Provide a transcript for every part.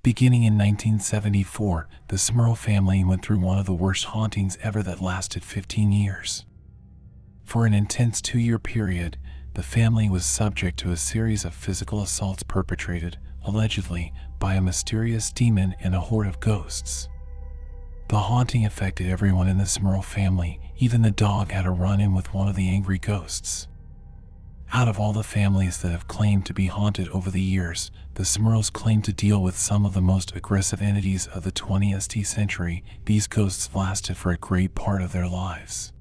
Beginning in 1974, the Smurl family went through one of the worst hauntings ever that lasted 15 years. For an intense 2-year period, the family was subject to a series of physical assaults perpetrated, allegedly, by a mysterious demon and a horde of ghosts. The haunting affected everyone in the Smurl family. Even the dog had a run-in with one of the angry ghosts. Out of all the families that have claimed to be haunted over the years, the Smurls claim to deal with some of the most aggressive entities of the 20th century. These ghosts lasted for a great part of their lives.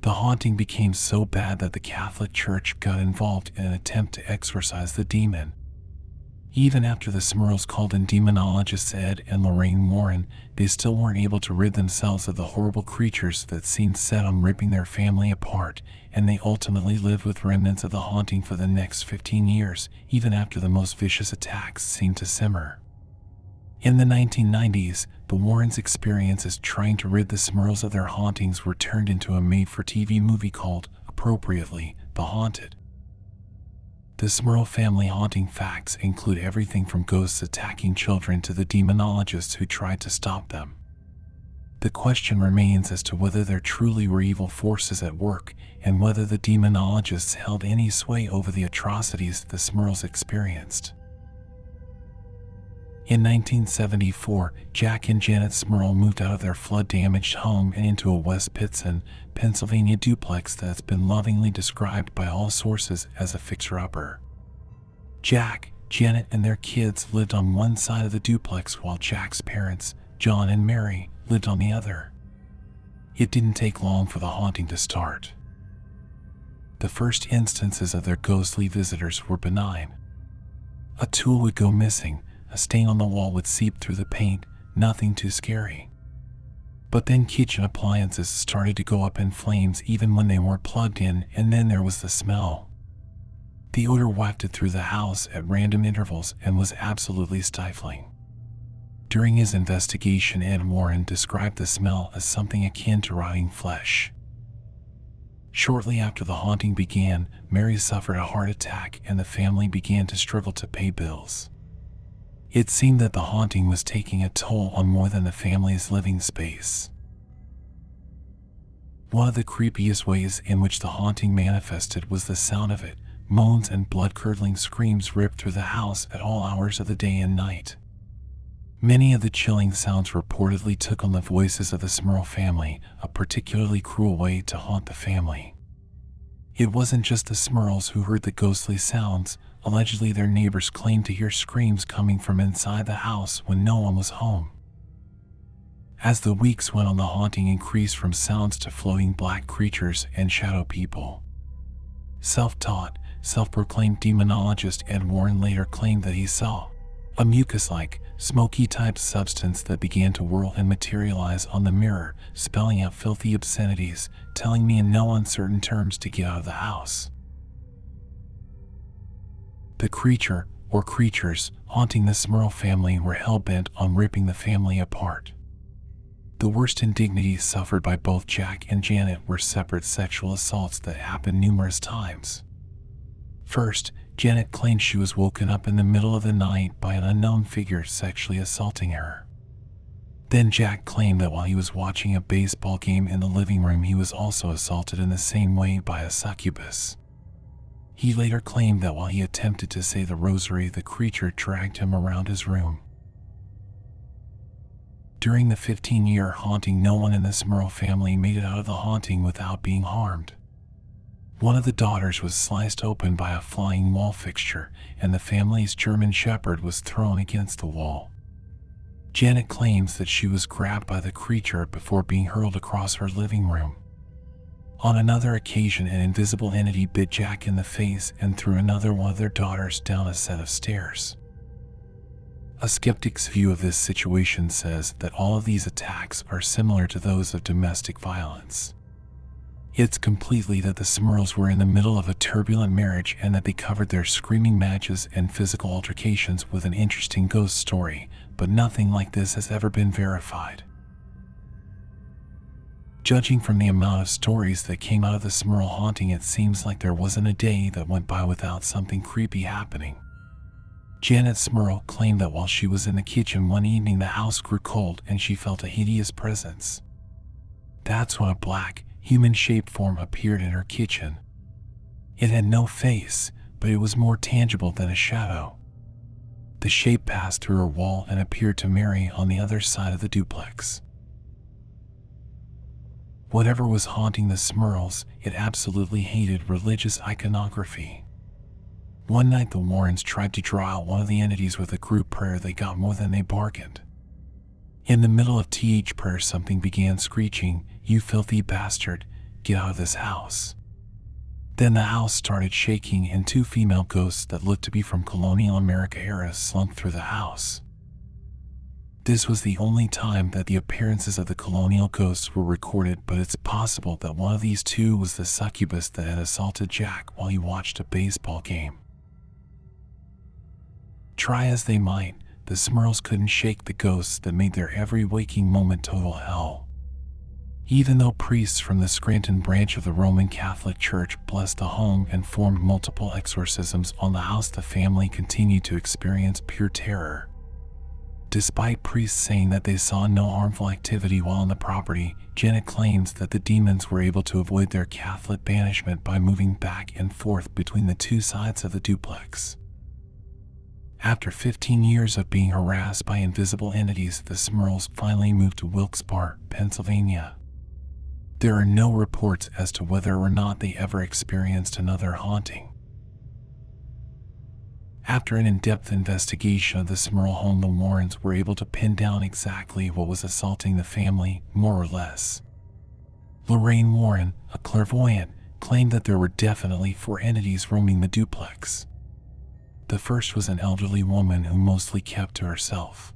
The haunting became so bad that the Catholic Church got involved in an attempt to exorcise the demon. Even after the Smurls called in demonologists Ed and Lorraine Warren, they still weren't able to rid themselves of the horrible creatures that seemed set on ripping their family apart, and they ultimately lived with remnants of the haunting for the next 15 years, even after the most vicious attacks seemed to simmer. In the 1990s, the Warrens' experiences trying to rid the Smurls of their hauntings were turned into a made-for-TV movie called, appropriately, The Haunted. The Smurl family haunting facts include everything from ghosts attacking children to the demonologists who tried to stop them. The question remains as to whether there truly were evil forces at work, and whether the demonologists held any sway over the atrocities the Smurls experienced. In 1974, Jack and Janet Smurl moved out of their flood-damaged home and into a West Pittston, Pennsylvania duplex that's been lovingly described by all sources as a fixer-upper. Jack, Janet, and their kids lived on one side of the duplex while Jack's parents, John and Mary, lived on the other. It didn't take long for the haunting to start. The first instances of their ghostly visitors were benign. A tool would go missing, a stain on the wall would seep through the paint, nothing too scary. But then kitchen appliances started to go up in flames even when they weren't plugged in, and then there was the smell. The odor wafted through the house at random intervals and was absolutely stifling. During his investigation, Ed Warren described the smell as something akin to rotting flesh. Shortly after the haunting began, Mary suffered a heart attack and the family began to struggle to pay bills. It seemed that the haunting was taking a toll on more than the family's living space. One of the creepiest ways in which the haunting manifested was the sound of it. Moans and blood-curdling screams ripped through the house at all hours of the day and night. Many of the chilling sounds reportedly took on the voices of the Smurl family, a particularly cruel way to haunt the family. It wasn't just the Smurls who heard the ghostly sounds. Allegedly, their neighbors claimed to hear screams coming from inside the house when no one was home. As the weeks went on, the haunting increased from sounds to floating black creatures and shadow people. Self-taught, self-proclaimed demonologist Ed Warren later claimed that he saw a mucus-like, smoky-type substance that began to whirl and materialize on the mirror, spelling out filthy obscenities, telling me in no uncertain terms to get out of the house. The creature, or creatures, haunting the Smurl family were hell-bent on ripping the family apart. The worst indignities suffered by both Jack and Janet were separate sexual assaults that happened numerous times. First, Janet claimed she was woken up in the middle of the night by an unknown figure sexually assaulting her. Then Jack claimed that while he was watching a baseball game in the living room, he was also assaulted in the same way by a succubus. He later claimed that while he attempted to say the rosary, the creature dragged him around his room. During the 15-year haunting, no one in the Smurl family made it out of the haunting without being harmed. One of the daughters was sliced open by a flying wall fixture, and the family's German Shepherd was thrown against the wall. Janet claims that she was grabbed by the creature before being hurled across her living room. On another occasion, an invisible entity bit Jack in the face and threw another one of their daughters down a set of stairs. A skeptic's view of this situation says that all of these attacks are similar to those of domestic violence. It's completely that the Smurls were in the middle of a turbulent marriage and that they covered their screaming matches and physical altercations with an interesting ghost story, but nothing like this has ever been verified. Judging from the amount of stories that came out of the Smurl haunting, it seems like there wasn't a day that went by without something creepy happening. Janet Smurl claimed that while she was in the kitchen one evening, the house grew cold and she felt a hideous presence. That's when a black, human-shaped form appeared in her kitchen. It had no face, but it was more tangible than a shadow. The shape passed through her wall and appeared to Mary on the other side of the duplex. Whatever was haunting the Smurls, it absolutely hated religious iconography. One night the Warrens tried to draw out one of the entities with a group prayer. They got more than they bargained. In the middle of each prayer, something began screeching, "You filthy bastard, get out of this house." Then the house started shaking and two female ghosts that looked to be from colonial America era slunk through the house. This was the only time that the appearances of the colonial ghosts were recorded, but it's possible that one of these two was the succubus that had assaulted Jack while he watched a baseball game. Try as they might, the Smurls couldn't shake the ghosts that made their every waking moment total hell. Even though priests from the Scranton branch of the Roman Catholic Church blessed the home and performed multiple exorcisms on the house, the family continued to experience pure terror. Despite priests saying that they saw no harmful activity while on the property, Janet claims that the demons were able to avoid their Catholic banishment by moving back and forth between the two sides of the duplex. After 15 years of being harassed by invisible entities, the Smurls finally moved to Wilkes-Barre, Pennsylvania. There are no reports as to whether or not they ever experienced another haunting. After an in-depth investigation of the Smurl home, the Warrens were able to pin down exactly what was assaulting the family, more or less. Lorraine Warren, a clairvoyant, claimed that there were definitely 4 entities roaming the duplex. The first was an elderly woman who mostly kept to herself.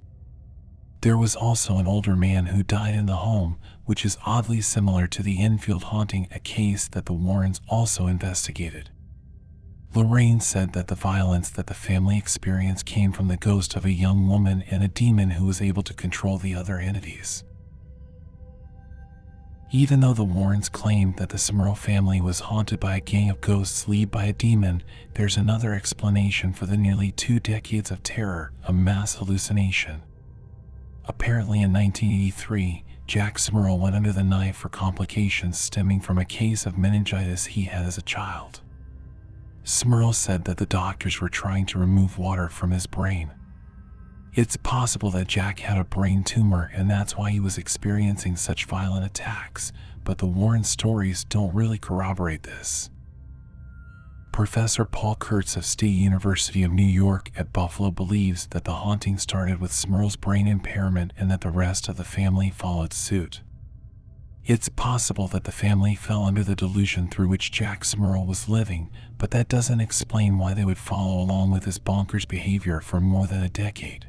There was also an older man who died in the home, which is oddly similar to the Enfield haunting, a case that the Warrens also investigated. Lorraine said that the violence that the family experienced came from the ghost of a young woman and a demon who was able to control the other entities. Even though the Warrens claimed that the Smurl family was haunted by a gang of ghosts led by a demon, there's another explanation for the nearly 2 decades of terror: a mass hallucination. Apparently in 1983, Jack Smurl went under the knife for complications stemming from a case of meningitis he had as a child. Smurl said that the doctors were trying to remove water from his brain. It's possible that Jack had a brain tumor and that's why he was experiencing such violent attacks, but the Warren stories don't really corroborate this. Professor Paul Kurtz of State University of New York at Buffalo believes that the haunting started with Smurl's brain impairment and that the rest of the family followed suit. It's possible that the family fell under the delusion through which Jack Smurl was living, but that doesn't explain why they would follow along with his bonkers behavior for more than a decade.